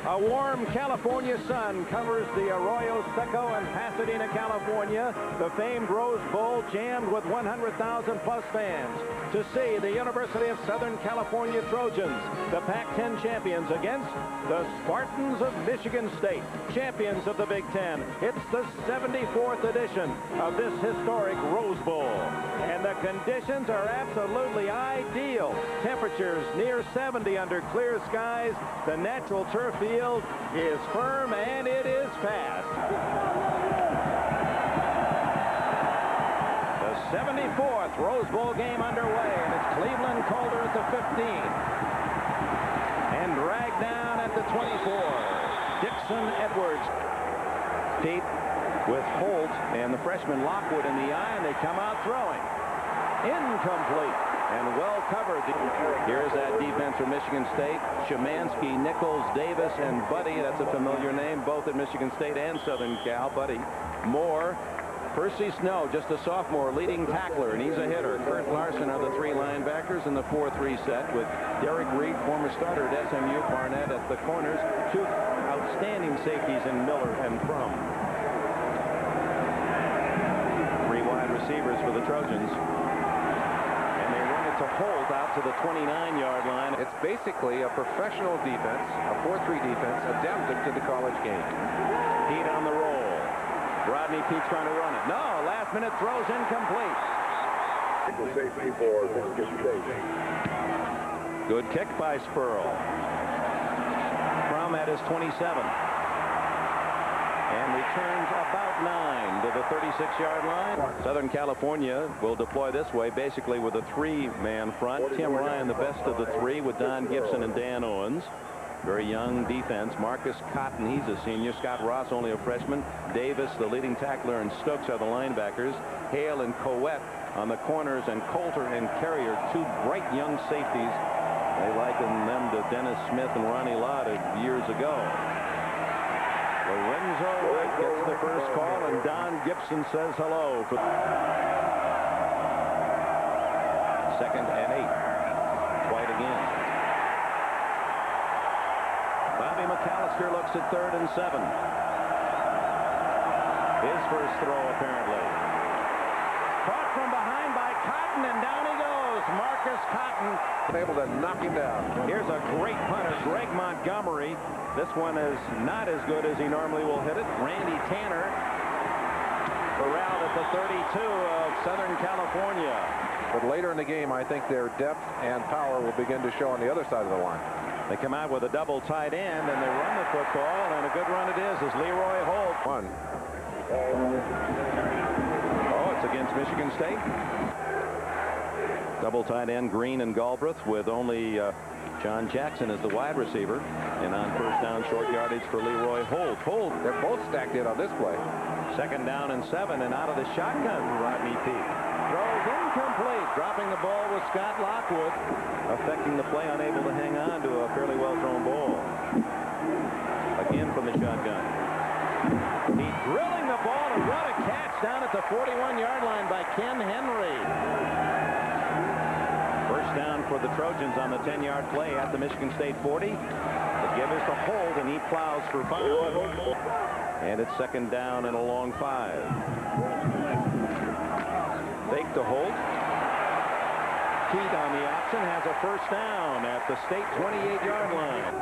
A warm California sun covers the Arroyo Seco in Pasadena, California. The famed Rose Bowl jammed with 100,000 plus fans to see the University of Southern California Trojans, the Pac-10 champions, against the Spartans of Michigan State, champions of the Big Ten. It's the 74th edition of this historic Rose Bowl, and the conditions are absolutely ideal. Temperatures near 70 under clear skies. The natural turf field is firm and it is fast. The 74th Rose Bowl game underway, and it's Cleveland Calder at the 15 and dragged down at the 24. Dixon Edwards. Pete with Holt and the freshman Lockwood in the eye, and they come out throwing. Incomplete. And well covered. Here's that defense from Michigan State. Szymanski, Nichols, Davis, and Buddy. That's a familiar name, both at Michigan State and Southern Cal. Buddy Moore. Percy Snow, just a sophomore, leading tackler, and he's a hitter. Kurt Larson are the three linebackers in the 4-3 set, with Derek Reed, former starter at SMU, Barnett at the corners. Two outstanding safeties in Miller and Frum. Three wide receivers for the Trojans. To Holt out to the 29-yard line. It's basically a professional defense, a 4-3 defense, adapted to the college game. Pete on the roll. Rodney Pete's trying to run it. No, last minute throws incomplete. Safety for Michigan State. Good kick by Spurl. From at his 27. And returns about 9 to the 36-yard line. Southern California will deploy this way, basically with a three-man front. Tim Ryan, the best of the three, with Don Gibson and Dan Owens. Very young defense. Marcus Cotton, he's a senior. Scott Ross, only a freshman. Davis, the leading tackler, and Stokes are the linebackers. Hale and Coette on the corners, and Coulter and Carrier, two bright young safeties. They liken them to Dennis Smith and Ronnie Lott years ago. Lorenzo Wright gets the first call, and Don Gibson says hello. Second and 8. White again. Bobby McAllister looks at 3rd and 7. His first throw, apparently. Caught from behind by Cotton, and down he goes. Marcus Cotton. Able to knock him down. Here's a great punter, Greg Montgomery. This one is not as good as he normally will hit it. Randy Tanner corralled at the 32 of Southern California. But later in the game, I think their depth and power will begin to show on the other side of the line. They come out with a double tight end, and they run the football, and a good run it is as Leroy Holt. Oh, it's against Michigan State. Double tight end, Green and Galbraith, with only John Jackson as the wide receiver. And on first down, short yardage for Leroy Holt. They're both stacked in on this play. Second down and 7, and out of the shotgun, Rodney Peete. Throws incomplete, dropping the ball with Scott Lockwood, affecting the play, unable to hang on to a fairly well-thrown ball. Again from the shotgun. He drilling the ball, and what a catch down at the 41-yard line by Ken Henry. First down for the Trojans on the 10-yard play at the Michigan State 40. The give is to Holt, and he plows for 5. And it's second down and a long 5. Fake to Holt. Pete on the option has a first down at the state 28-yard line.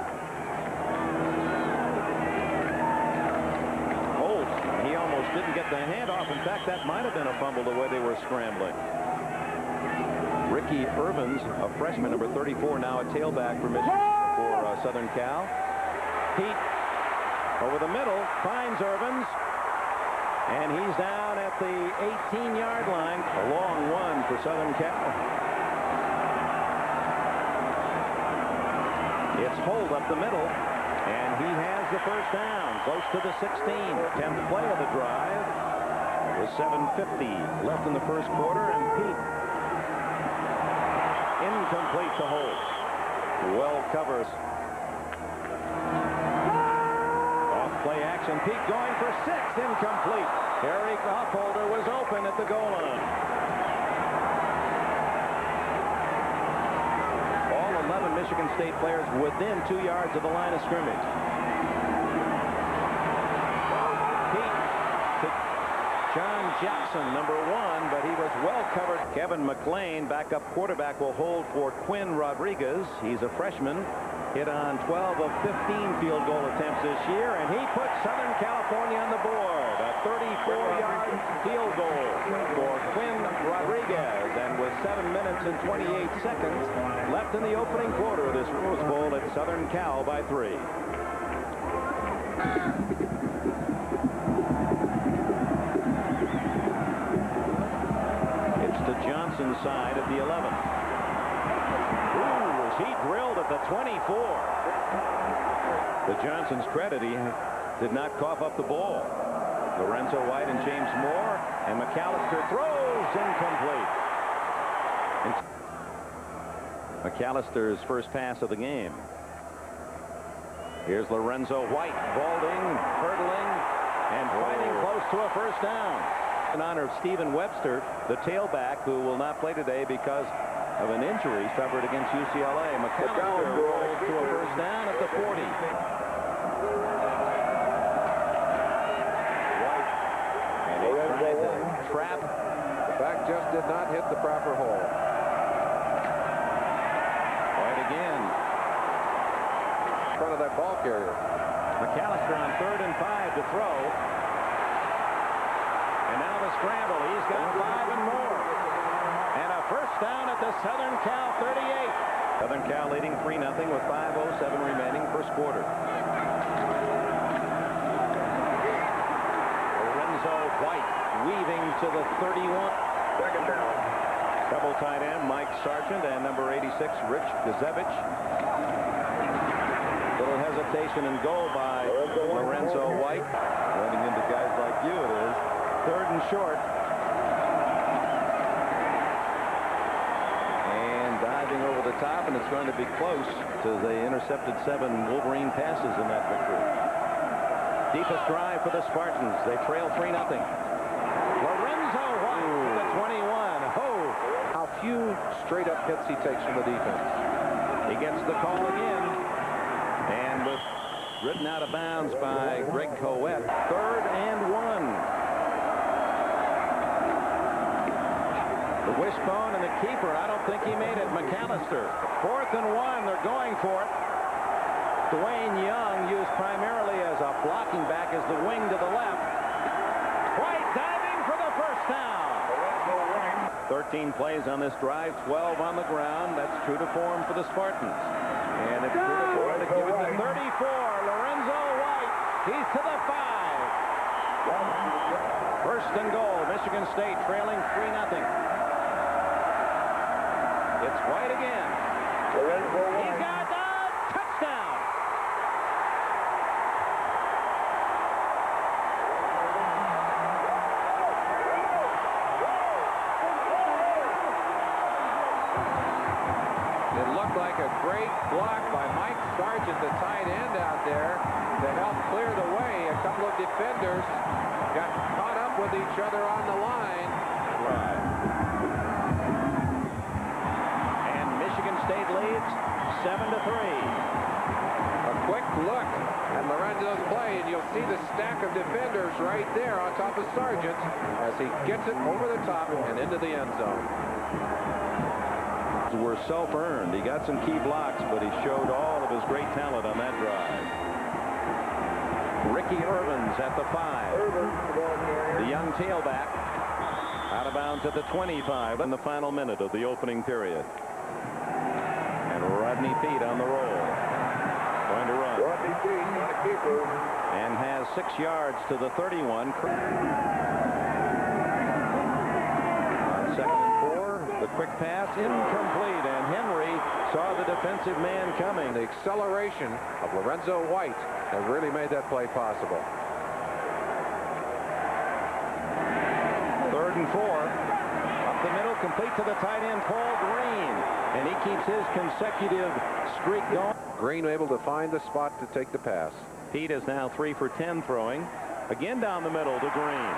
Holt, he almost didn't get the handoff. In fact, that might have been a fumble the way they were scrambling. Ricky Irvins, a freshman, number 34, now a tailback for Southern Cal. Pete over the middle finds Irvins, and he's down at the 18-yard line. A long one for Southern Cal. It's Holt up the middle, and he has the first down, close to the 16. 10th play of the drive with 7:50 left in the first quarter, and Pete incomplete to Holt. Well covers. Off play action. Pete going for 6. Incomplete. Harry Goffholder was open at the goal line. All 11 Michigan State players within 2 yards of the line of scrimmage. Sean Jackson, number 1, but he was well covered. Kevin McLean, backup quarterback, will hold for Quinn Rodriguez. He's a freshman. Hit on 12 of 15 field goal attempts this year, and he put Southern California on the board. A 34-yard field goal for Quinn Rodriguez, and with 7 minutes and 28 seconds left in the opening quarter of this Rose Bowl, at Southern Cal by 3. It's to Johnson's side at the 11. Ooh, he drilled at the 24. To Johnson's credit, he did not cough up the ball. Lorenzo White and James Moore, and McAllister throws incomplete. McAllister's first pass of the game. Here's Lorenzo White, vaulting, hurdling, and fighting close to a first down. In honor of Stephen Webster, the tailback, who will not play today because of an injury suffered against UCLA. McAllister rolls to a first down at the 40. White, and he tried to trap. The back just did not hit the proper hole. White again. In front of that ball carrier. McAllister on 3rd and 5 to throw. And now the scramble. He's got 5 and more. And a first down at the Southern Cal 38. Southern Cal leading 3-0 with 5:07 remaining first quarter. Lorenzo White weaving to the 31. Second down. Double tight end Mike Sargent and number 86 Rich Gazevich. Little hesitation and goal by Lorenzo White. Running into guys like you, it is. 3rd and short. Diving over the top, and it's going to be close to they intercepted 7 Wolverine passes in that victory. Deepest drive for the Spartans. They trail 3-0. Lorenzo White to the 21. Oh, how few straight up hits he takes from the defense. He gets the call again, and was ridden out of bounds by Greg Coet. 3rd and 1. The wishbone and the keeper, I don't think he made it. McAllister, 4th and 1. They're going for it. Dwayne Young, used primarily as a blocking back, as the wing to the left. White diving for the first down. 13 plays on this drive, 12 on the ground. That's true to form for the Spartans. And it's true to form to give it to 34. Lorenzo White. He's to the 5. First and goal. Michigan State trailing 3-0. It's White again. He's got a touchdown. It looked like a great block by Mike Sargent, the tight end out there, to help clear the way. A couple of defenders got caught up with each other on the line. Right. State leads 7-3. A quick look at Lorenzo's play, and you'll see the stack of defenders right there on top of Sargent as he gets it over the top and into the end zone. Were self-earned. He got some key blocks, but he showed all of his great talent on that drive. Ricky Irvins at the 5. The young tailback out of bounds at the 25 in the final minute of the opening period. Rodney Peete on the roll. Going to run. Rodney Peete on a keeper. And has 6 yards to the 31. On 2nd and 4, the quick pass incomplete, and Henry saw the defensive man coming. The acceleration of Lorenzo White has really made that play possible. 3rd and 4. Up the middle, complete to the tight end, Paul Green. And he keeps his consecutive streak going. Green able to find the spot to take the pass. Peete is now 3 for 10 throwing. Again down the middle to Green.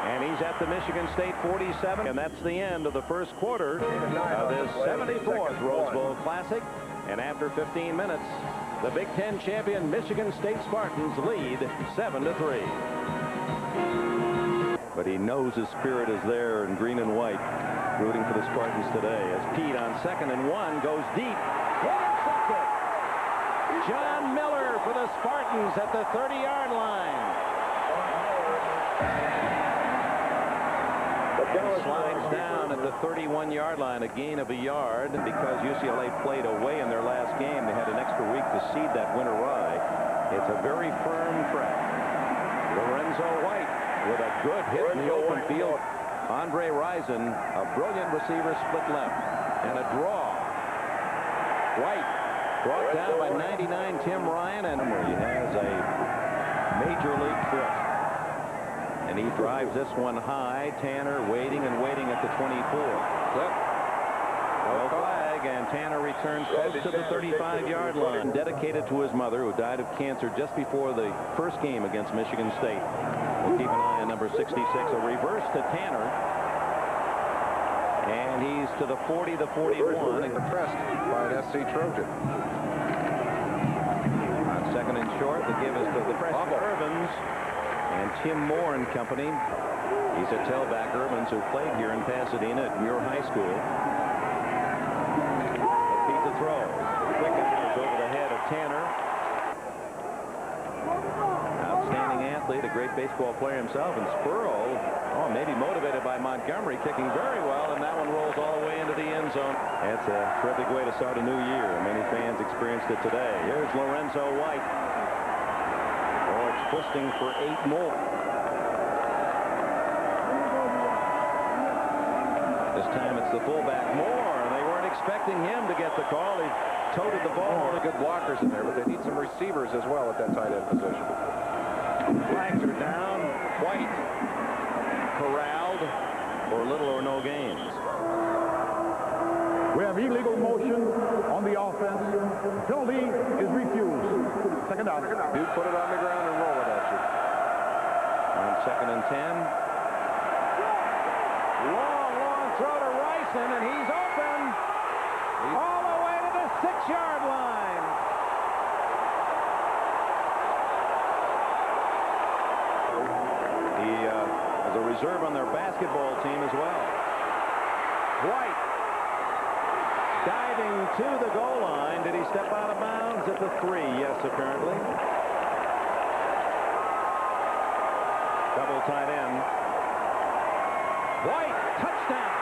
And he's at the Michigan State 47. And that's the end of the first quarter of this 74th Rose Bowl Classic. And after 15 minutes, the Big Ten champion Michigan State Spartans lead 7-3. but he knows his spirit is there in green and white, rooting for the Spartans today. As Pete on 2nd and 1 goes deep. Intercepted. John Miller for the Spartans at the 30-yard line. Slides down at the 31-yard line, a gain of a yard. Because UCLA played away in their last game, they had an extra week to seed that winter rye. It's a very firm track. Lorenzo White with a good hit in the open field. Andre Rison, a brilliant receiver, split left, and a draw. White brought down by 99 Tim Ryan, and he has a major league trip. And he drives this one high. Tanner waiting and waiting at the 24. Clip. No flag, and Tanner returns close to the 35-yard line. Dedicated to his mother, who died of cancer just before the first game against Michigan State. We'll keep an eye on number 66. A reverse to Tanner. And he's to the 40, the 41. Pressed by an SC Trojan. On 2nd and short, the give is to the freshman Irvins. And Tim Moore and company. He's a tailback. Irvins, who played here in Pasadena at Muir High School. Feet to throw. Quick hours over the head of Tanner. Outstanding athlete, a great baseball player himself. And Spurl, maybe motivated by Montgomery, kicking very well, and that one rolls all the way into the end zone. That's a terrific way to start a new year. Many fans experienced it today. Here's Lorenzo White. Twisting for 8 more. This time it's the fullback Moore. They weren't expecting him to get the call. He toted the ball. All the good blockers in there, but they need some receivers as well at that tight end position. Flags are down. White corralled for little or no gains. We have illegal motion on the offense. Penalty is refused. Second down. You put it on the ground and roll it at you. On 2nd and 10. Long throw to Rison, and he's open. All the way to the 6-yard line. He is a reserve on their basketball team as well. White diving to the goal line. Did he step out of bounds at the 3? Yes, apparently. Double tight end. White, touchdown.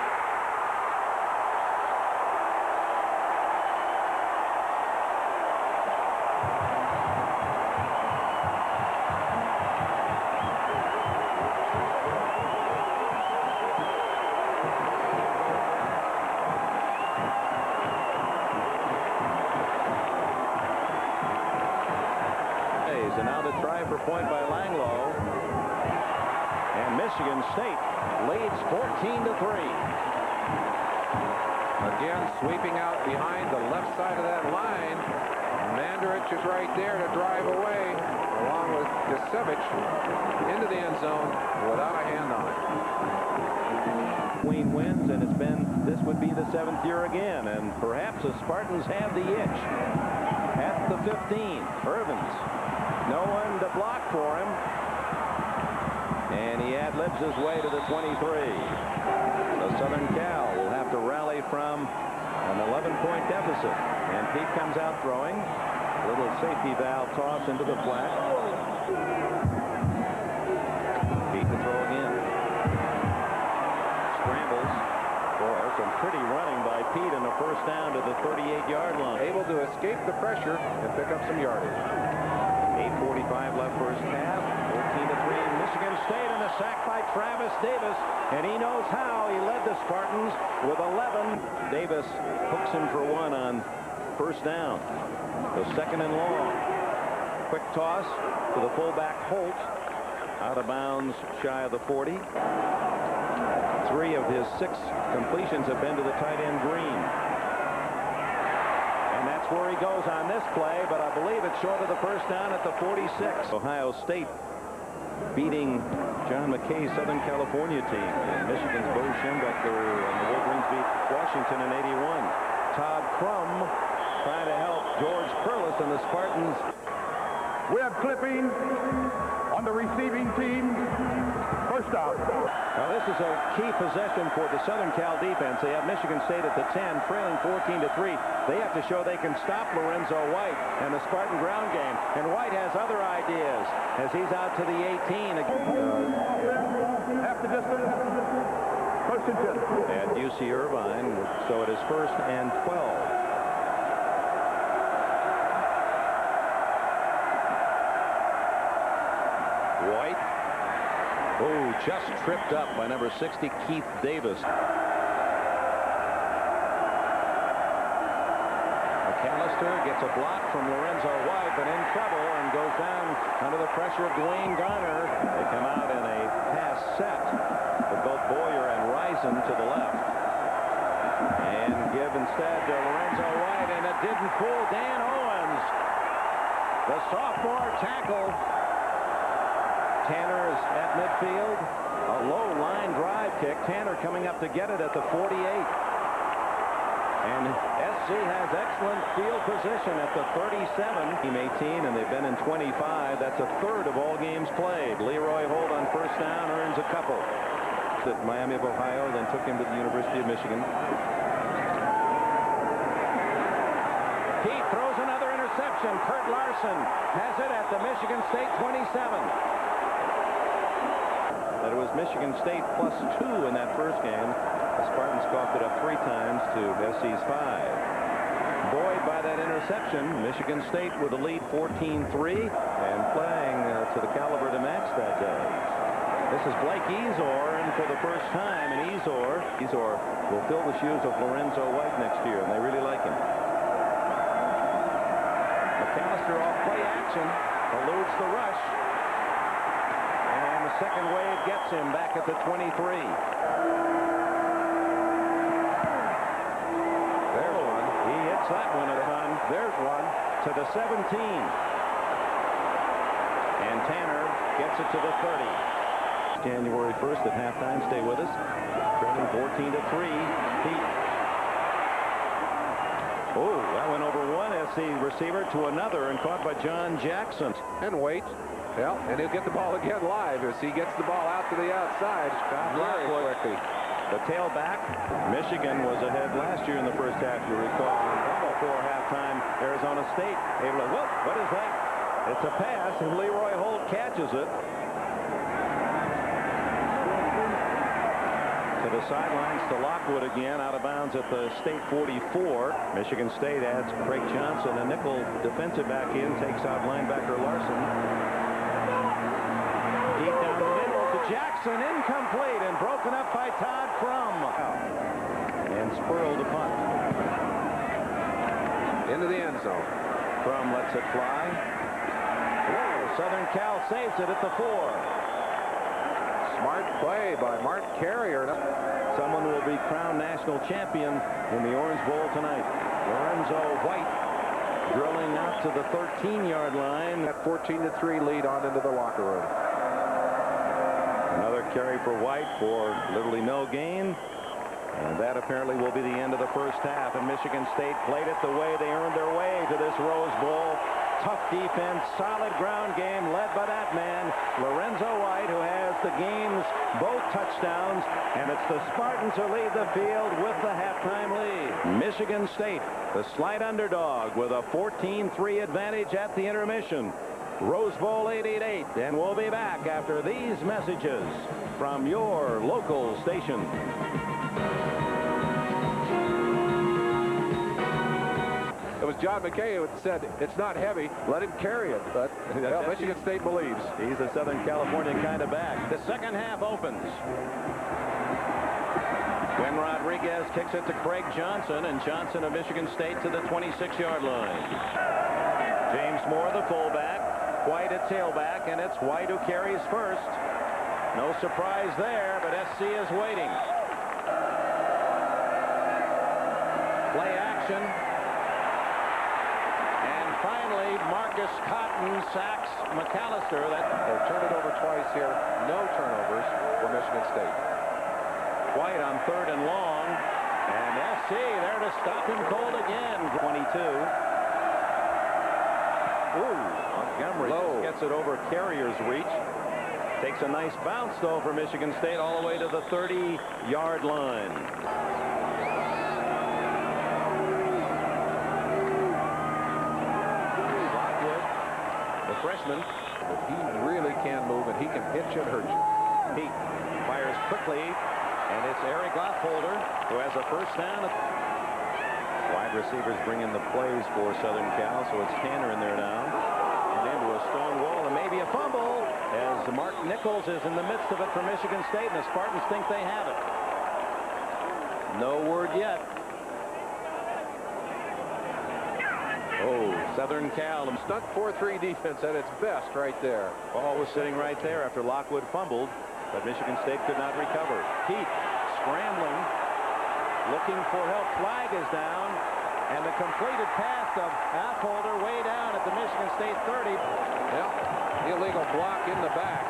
And now the try for point by Langloh. And Michigan State leads 14-3. Again, sweeping out behind the left side of that line. Mandarich is right there to drive away, along with Gisevich into the end zone without a hand on it. Queen wins, and this would be the 7th year again, and perhaps the Spartans have the itch. At the 15, Irvins. No one to block for him. And he ad-libs his way to the 23. So Southern Cal will have to rally from an 11-point deficit. And Pete comes out throwing. A little safety valve toss into the flat. Pete to throw again. Scrambles for some pretty running by Pete in the first down to the 38-yard line. Able to escape the pressure and pick up some yardage. 8:45 left first half. 14-3 Michigan State, and a sack by Travis Davis, and he knows how. He led the Spartans with 11. Davis hooks him for 1 on first down. So 2nd and long. Quick toss to the fullback Holt, out of bounds shy of the 40. 3 of his 6 completions have been to the tight end Green. That's where he goes on this play, but I believe it's short of the first down at the 46. Ohio State beating John McKay's Southern California team. And Michigan's Bo Schembechler and the Wolverines beat Washington in 81. Todd Crum trying to help George Perlis and the Spartans. We have clipping on the receiving team. First out. Now this is a key possession for the Southern Cal defense. They have Michigan State at the 10, trailing 14-3. They have to show they can stop Lorenzo White and the Spartan ground game. And White has other ideas as he's out to the 18. Half the distance. First and 10. At UC Irvine, so it is first and 12. White. Oh, just tripped up by number 60, Keith Davis. McAllister gets a block from Lorenzo White, but in trouble and goes down under the pressure of Dwayne Garner. They come out in a pass set with both Boyer and Rison to the left. And give instead to Lorenzo White, and it didn't fool Dan Owens. The sophomore tackle. Tanner is at midfield. A low line drive kick. Tanner coming up to get it at the 48. And SC has excellent field position at the 37. Team 18, and they've been in 25. That's a third of all games played. Leroy Holt on first down earns a couple. At Miami of Ohio, then took him to the University of Michigan. He throws another interception. Kurt Larson has it at the Michigan State 27. That it was Michigan State +2 in that first game. The Spartans coughed it up 3 times to SC's 5. Buoyed by that interception, Michigan State with a lead 14-3 and playing to the caliber to match that day. This is Blake Ezor, and for the first time, and Ezor will fill the shoes of Lorenzo White next year, and they really like him. McAllister off play action, eludes the rush. The second wave gets him back at the 23. There's one. He hits that one a ton. There's one to the 17. And Tanner gets it to the 30. January 1st at halftime. Stay with us. Trailing 14-3. Oh, that went over one SC receiver to another and caught by John Jackson. And wait. Well, and he'll get the ball again live as he gets the ball out to the outside. Very quickly. The tailback. Michigan was ahead last year in the first half, you recall. Before halftime, Arizona State able to, whoop, what is that? It's a pass, and Leroy Holt catches it. To the sidelines to Lockwood again, out of bounds at the State 44. Michigan State adds Craig Johnson, a nickel defensive back in, takes out linebacker Larson. Deep down the middle to Jackson, incomplete and broken up by Todd Crum. And Spurl to punt. Into the end zone. Crum lets it fly. Whoa, Southern Cal saves it at the 4. Smart play by Mark Carrier. Someone will be crowned national champion in the Orange Bowl tonight. Lorenzo White drilling out to the 13-yard line. That 14-3 lead on into the locker room. Another carry for White for literally no gain. And that apparently will be the end of the first half. And Michigan State played it the way they earned their way to this Rose Bowl. Tough defense, solid ground game led by that man, Lorenzo White, who has the game's both touchdowns. And it's the Spartans who lead the field with the halftime lead. Michigan State, the slight underdog, with a 14-3 advantage at the intermission. Rose Bowl 88, and we'll be back after these messages from your local station. It was John McKay who said, it's not heavy, let him carry it. But well, Michigan State believes. He's a Southern California kind of back. The second half opens. Gwen Rodriguez kicks it to Craig Johnson, and Johnson of Michigan State to the 26-yard line. James Moore, the fullback. White at tailback, and it's White who carries first. No surprise there, but SC is waiting. Play action. And finally, Marcus Cotton sacks McAllister. They've turned it over twice here. No turnovers for Michigan State. White on 3rd and long. And SC there to stop him cold again. 22. Ooh, Montgomery gets it over Carrier's reach. Takes a nice bounce, though, for Michigan State all the way to the 30-yard line. Lockwood, the freshman. But he really can move, and he can hit you and hurt you. Pete fires quickly, and it's Eric Lockholder who has a first down. Wide receivers bring in the plays for Southern Cal, so it's Tanner in there now. And into a stone wall, and maybe a fumble, as Mark Nichols is in the midst of it for Michigan State, and the Spartans think they have it. No word yet. Oh, Southern Cal. Stunt 4-3 defense at its best right there. Ball was sitting right there after Lockwood fumbled, but Michigan State could not recover. Pete scrambling, looking for help. Flag is down, and the completed pass of Affolter way down at the Michigan State 30. Yep, illegal block in the back.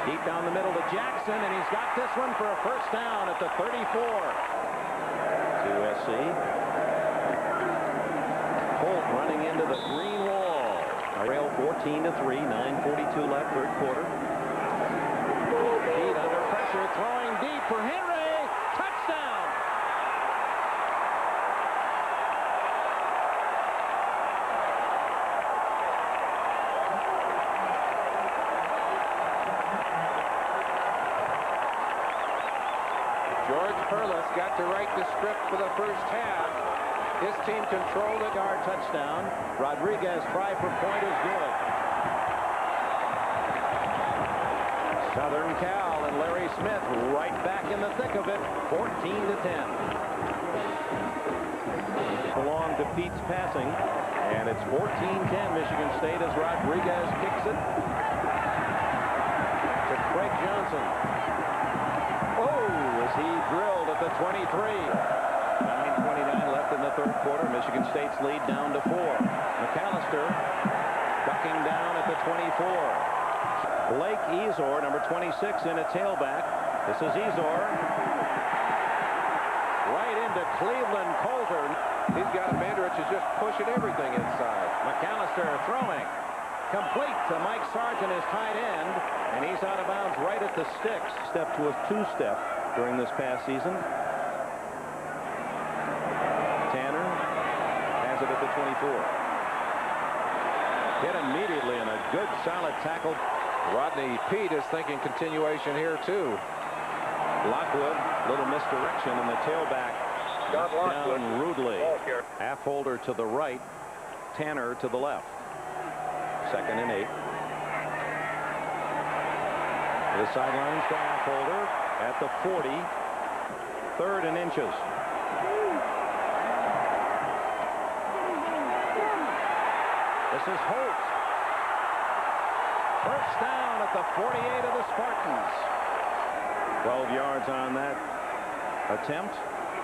Deep down the middle to Jackson, and he's got this one for a first down at the 34. To USC. Holt running into the green wall. Trail 14-3, 9:42 left, third quarter. Pete under pressure, throwing deep for Henry. Touchdown! George Perlis got to write the script for the first half. His team controlled it. Yard touchdown. Rodriguez try for point is good. Southern Cal and Larry Smith right back in the thick of it. 14-10. Belong to Pete's passing, and it's 14-10 Michigan State as Rodriguez kicks it to Craig Johnson. Oh, is he drilled at the 23. 9:29 left in the third quarter. Michigan State's lead down to 4. McAllister ducking down at the 24. Blake Ezor, number 26, in a tailback. This is Ezor. Right into Cleveland Coulter. He's got a Mandarich is just pushing everything inside. McAllister throwing. Complete to Mike Sargent, his tight end, and he's out of bounds right at the sticks. Step to a two-step during this past season. Tanner has it at the 24. Hit immediately, and a good solid tackle. Rodney Pete is thinking continuation here too. Lockwood, little misdirection, and the tailback down rudely. Affolter to the right, Tanner to the left. 2nd and 8. The sidelines to Affolter at the 40. 3rd and inches. This is Holt. First down at the 48 of the Spartans. 12 yards on that attempt,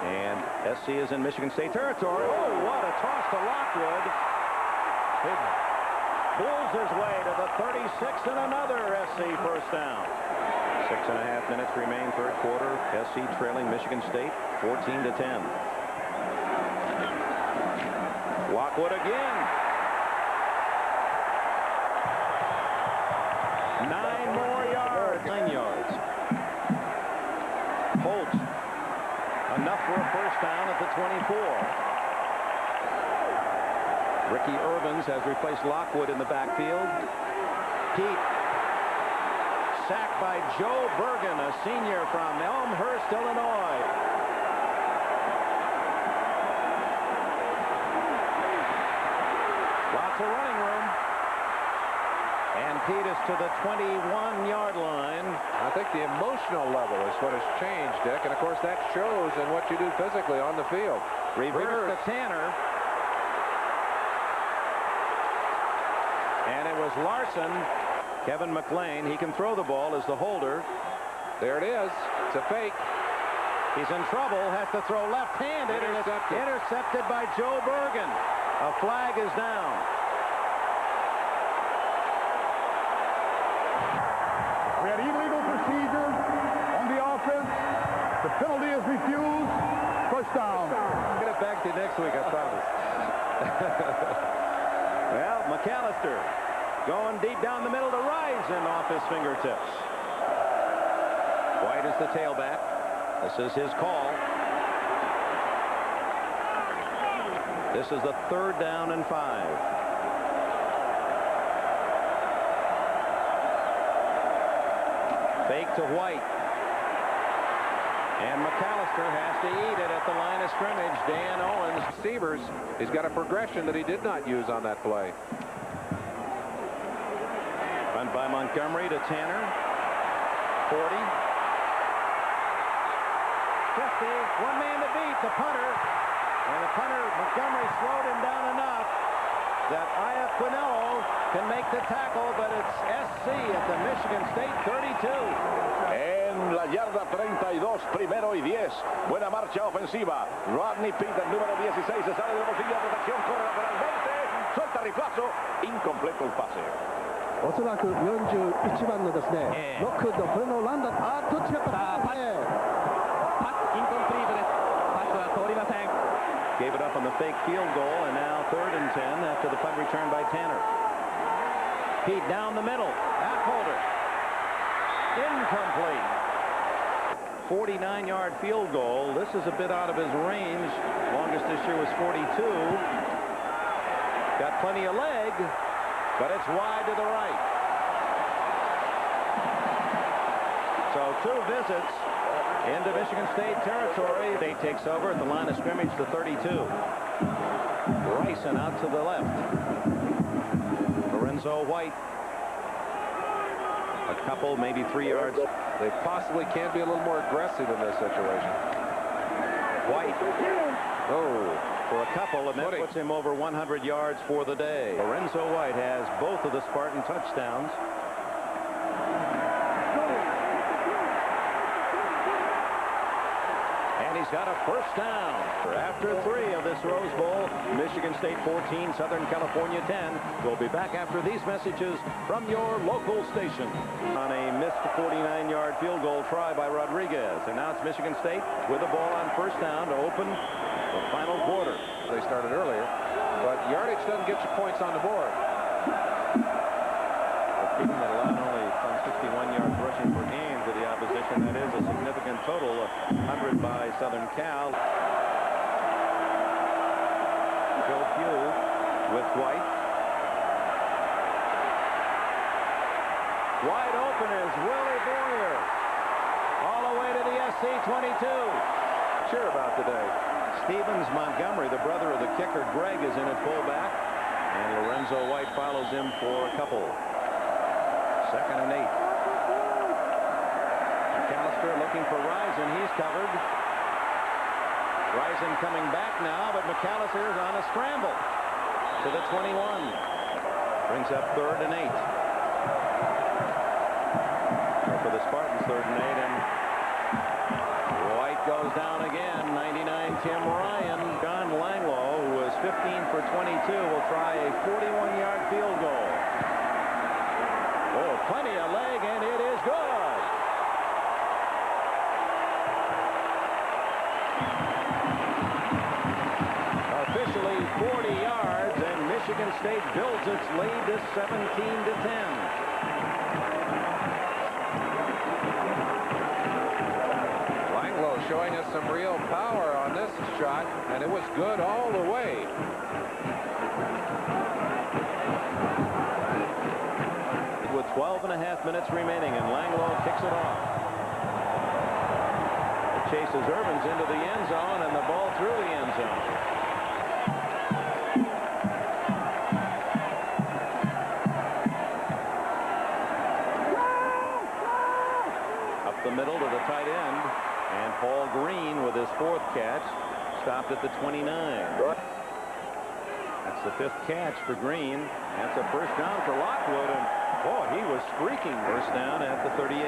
and SC is in Michigan State territory. Oh, what a toss to Lockwood. It pulls his way to the 36, and another SC first down. 6.5 minutes remain, third quarter. SC trailing Michigan State 14-10. Lockwood again. 9 more yards. 9 yards. Holt. Enough for a first down at the 24. Ricky Irvins has replaced Lockwood in the backfield. Pete. Sacked by Joe Bergen, a senior from Elmhurst, Illinois. Lots of running room. And Pete is to the 21-yard line. I think the emotional level is what has changed, Dick, and of course that shows in what you do physically on the field. Reverse to Tanner. And it was Larson. Kevin McLean, he can throw the ball as the holder. There it is. It's a fake. He's in trouble, has to throw left-handed, and it's intercepted by Joe Bergen. A flag is down. We had illegal procedure on the offense. The penalty is refused. Of course, touchdown. Get it back to you next week, I promise. Well, McAllister going deep down the middle to Risen off his fingertips. White is the tailback. This is his call. This is the 3rd down and 5. Fake to White. And McAllister has to eat it at the line of scrimmage. Dan Owens. Receivers, he's got a progression that he did not use on that play. Run by Montgomery to Tanner. 40. 50. One man to beat, the punter. And the punter, Montgomery, slowed him down enough that Iaquinello can make the tackle, but it's SC at the Michigan State 32. En la yarda 32, 1º y 10. Buena marcha ofensiva. Rodney Peter, número 16, se sale de la posición de protección, corre lateralmente, suelta riflazo, incompleto el pase. おそらく41番のですね、ロックウッド、これのランダー、どっちがパス、インコンプリートです。パスは通りません。 Gave it up on the fake field goal, and now 3rd and 10 after the punt return by Tanner. Pete down the middle. Holder. Incomplete. 49-yard field goal. This is a bit out of his range. Longest this year was 42. Got plenty of leg, but it's wide to the right. So 2 visits into Michigan State territory. State takes over at the line of scrimmage to 32. Bryson out to the left. Lorenzo White. A couple, maybe 3 yards. They possibly can be a little more aggressive in this situation. White. Oh, for a couple, and that puts him over 100 yards for the day. Lorenzo White has both of the Spartan touchdowns. And he's got a first down. After 3 of this Rose Bowl, Michigan State 14, Southern California 10. We'll be back after these messages from your local station. On a missed 49-yard field goal try by Rodriguez. And now it's Michigan State with the ball on first down to open the final quarter. They started earlier, but yardage doesn't get you points on the board. A team that allowed only some 61 yards rushing per game to the opposition. That is a significant total of 100 by Southern Cal. Phil Pugh with White. Wide open is Willie Boyer. All the way to the SC 22. Sure about today. Stevens Montgomery, the brother of the kicker Greg, is in at fullback. And Lorenzo White follows him for a couple. 2nd and 8. McAllister looking for Risen. He's covered. Risen coming back now, but McAllister is on a scramble to the 21. Brings up 3rd and 8. For the Spartans, 3rd and 8, and White goes down again. 99 Tim Ryan. John Langlow, who was 15 for 22, will try a 41-yard field goal. Oh, plenty of leg, and it is good. Officially 40 yards, and Michigan State builds its lead to 17-10. Showing us some real power on this shot, and it was good all the way. With 12.5 minutes remaining, and Langlow kicks it off. It chases Irvins into the end zone, and the ball through the end zone. Up the middle to the tight end. And Paul Green with his 4th catch stopped at the 29. That's the 5th catch for Green. That's a first down for Lockwood, and boy, he was streaking. First down at the 38.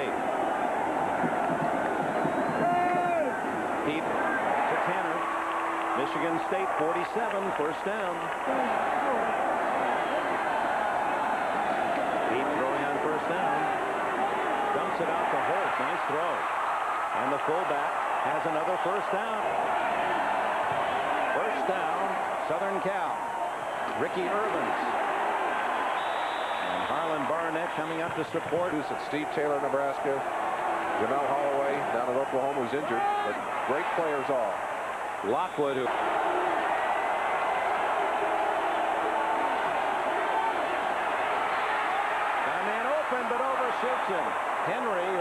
Pete to Tanner. Michigan State 47, first down. Pete throwing on first down. Dumps it out to Holt. Nice throw. And the fullback has another first down. first down, Southern Cal. Ricky Irvins. And Harlan Barnett coming up to support. Steve Taylor, Nebraska. Jamel Holloway down at Oklahoma, who's injured, but great players all. Lockwood, who but overshoots him. Henry,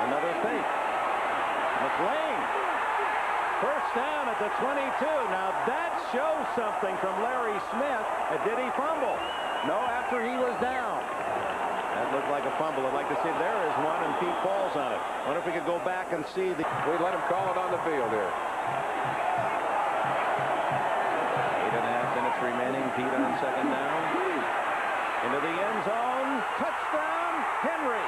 another fake. McLean, first down at the 22. Now that shows something from Larry Smith. Did he fumble? No, after he was down. That looked like a fumble. I'd like to see there is one, and Pete falls on it. I wonder if we could go back and see the. We let him call it on the field here. 8.5 minutes remaining. Pete on second down. Into the end zone. Touchdown, Henry.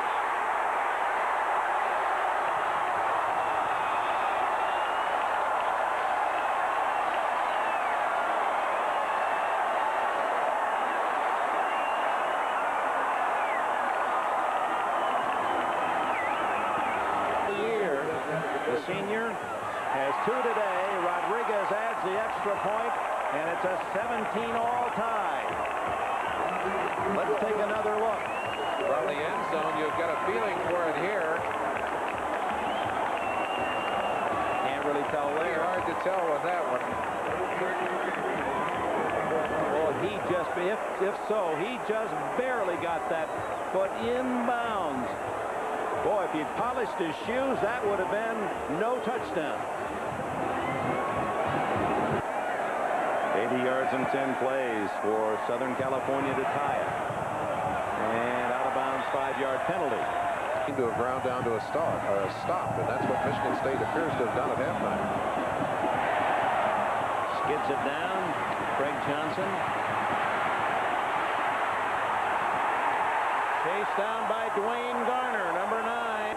The senior has 2 today. Rodriguez adds the extra point, and it's a 17-all tie. Let's take another look. From the end zone, you've got a feeling for it here. Can't really tell there. Hard to tell with that one. Well, he just, if so, he just barely got that foot in bounds. Boy, if he'd polished his shoes, that would have been no touchdown. 80 yards and 10 plays for Southern California to tie it. And out of bounds, 5-yard penalty. Seemed to have ground down to a stop, and that's what Michigan State appears to have done at halftime. Skids it down. Craig Johnson. Chased down by Dwayne Garner, number 9.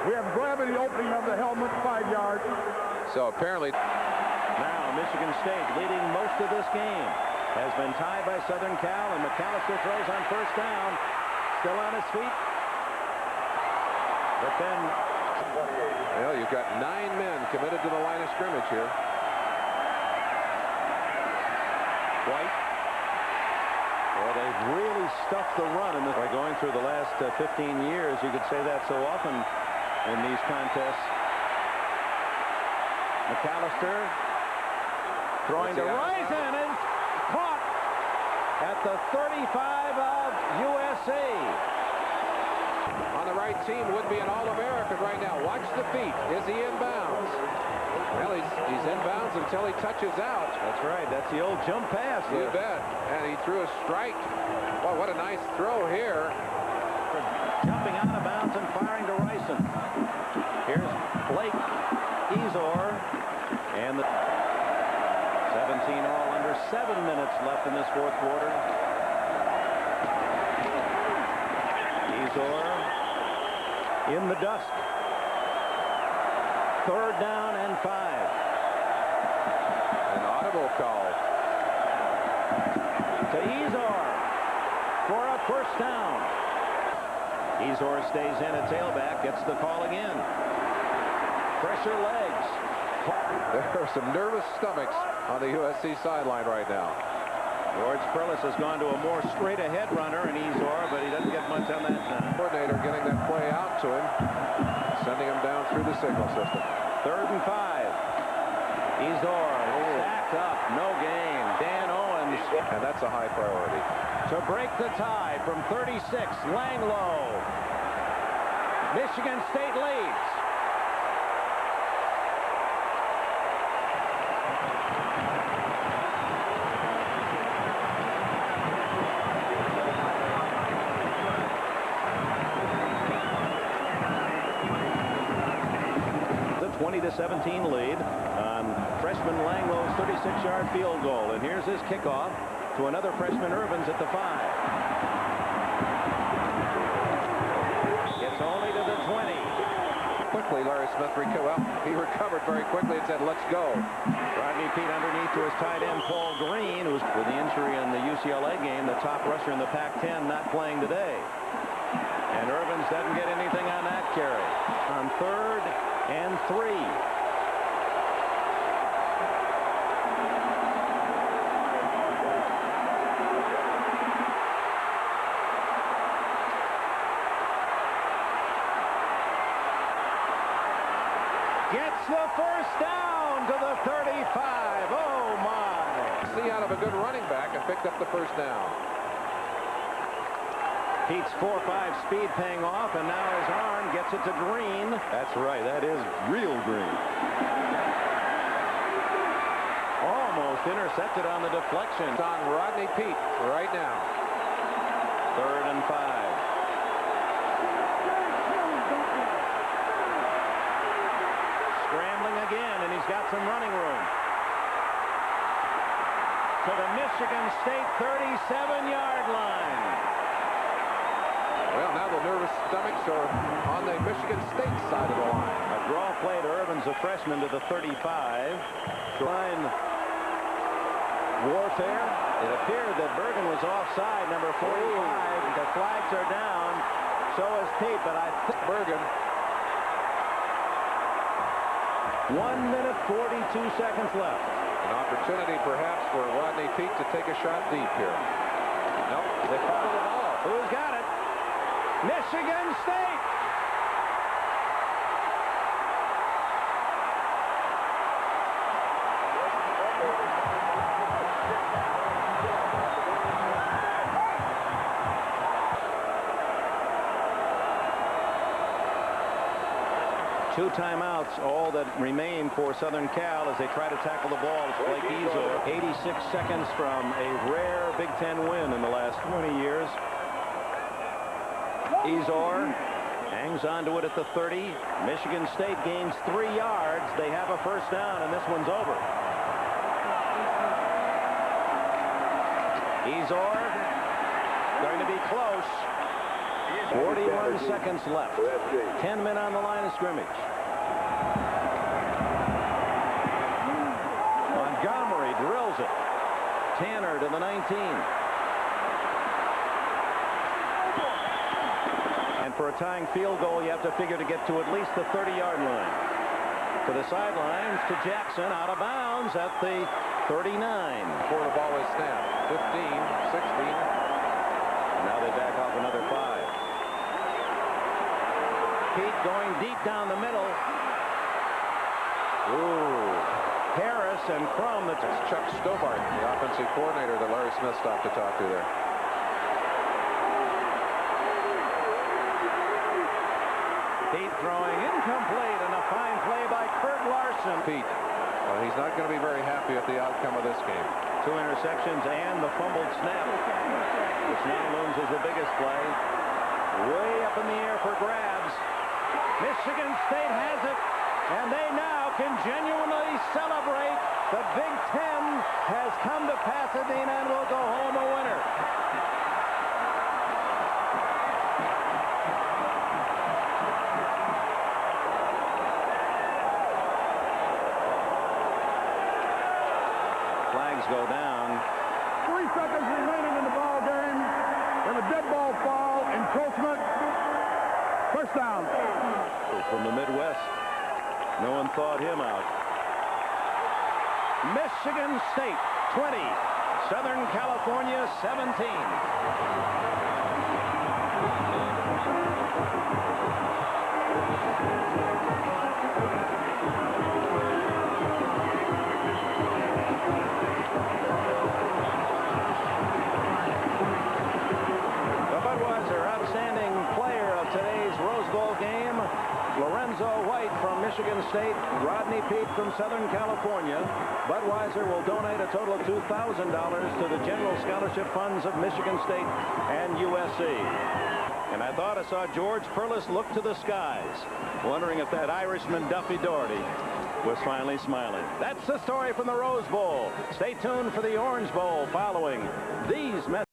We have gravity opening of the helmet, 5 yards. So apparently. Now Michigan State leading most of this game. Has been tied by Southern Cal, and McAllister throws on first down. Still on his feet. But then. Well, you've got 9 men committed to the line of scrimmage here. White. Well, they've really stuffed the run in this. By going through the last 15 years, you could say that so often in these contests. McAllister throwing to Risen and caught at the 35 of USC. On the right team would be an All-American right now. Watch the feet. Is he in bounds? Well, he's in bounds until he touches out. That's right. That's the old jump pass. You bet. And he threw a strike. Boy, what a nice throw here. Jumping out of bounds and firing to Rison. Here's Blake Ezor. And the 17 all, under 7 minutes left in this fourth quarter. Ezor in the dusk. 3rd down and 5. An audible call To Ezor for a first down. Ezor stays in at tailback, gets the call again. Pressure legs. There are some nervous stomachs on the USC sideline right now. George Perlis has gone to a more straight ahead runner in Ezor, but he doesn't get much on that time. Coordinator getting that play out to him, sending him down through the signal system. 3rd and 5. Ezor sacked up, no gain. Dan Owens. And that's a high priority. To break the tie from 36, Langlow. Michigan State leads. The 20-17 lead on freshman Langlow's 36-yard field goal. And here's his kickoff to another freshman Irvins at the 5. Gets only to the 20. Quickly, Larry Smith recovered very quickly and said, let's go. Rodney Peete underneath to his tight end, Paul Green, who's with the injury in the UCLA game, the top rusher in the Pac-10, not playing today. And Irvins doesn't get anything on that carry. On 3rd and 3. out of a good running back and picked up the first down. Pete's 4.5 speed paying off, and now his arm gets it to Green. That's right. That is real green. Almost intercepted on the deflection. It's on Rodney Peete right now. 3rd and 5. Scrambling again, and he's got some running room. To the Michigan State 37-yard line. Well, now the nervous stomachs are on the Michigan State side of the line. A draw play to Irvin's, a freshman, to the 35. Line warfare. It appeared that Bergen was offside, number 45. The flags are down. So is Pete, but I think Bergen. 1 minute 42 seconds left. An opportunity perhaps for Rodney Peete to take a shot deep here. Nope, they fumble the ball. Who's got it? Michigan State. Two timeouts, all that remain for Southern Cal as they try to tackle the ball. It's Blake Ezor, 86 seconds from a rare Big Ten win in the last 20 years. Ezor hangs on to it at the 30. Michigan State gains 3 yards. They have a first down, and this one's over. Ezor going to be close. 41 seconds left. 10 men on the line of scrimmage. Montgomery drills it. Tanner to the 19. And for a tying field goal, you have to figure to get to at least the 30-yard line. To the sidelines to Jackson, out of bounds at the 39. Before the ball is snapped. 15, 16. Now they back off another 5. Peete going deep down the middle. Ooh. Harris and Crum. That's Chuck Stobart, the offensive coordinator that Larry Smith stopped to talk to there. Peete throwing incomplete, and a fine play by Kurt Larson. Peete, well, he's not going to be very happy at the outcome of this game. 2 interceptions and the fumbled snap, which now looms as the biggest play. Way up in the air for grabs. Michigan State has it, and they now can genuinely celebrate. The Big Ten has come to Pasadena and will go home a winner. Flags go down. 3 seconds remaining in the ball game. And a dead ball foul, encroachment. First down. From the Midwest. No one thought him out. Michigan State 20. Southern California 17. The Budweiser outstanding player of today's Rose Bowl game, Lorenzo White from Michigan State, Rodney Peete from Southern California. Budweiser will donate a total of $2,000 to the General Scholarship Funds of Michigan State and USC. And I thought I saw George Perlis look to the skies, wondering if that Irishman Duffy Doherty was finally smiling. That's the story from the Rose Bowl. Stay tuned for the Orange Bowl following these messages.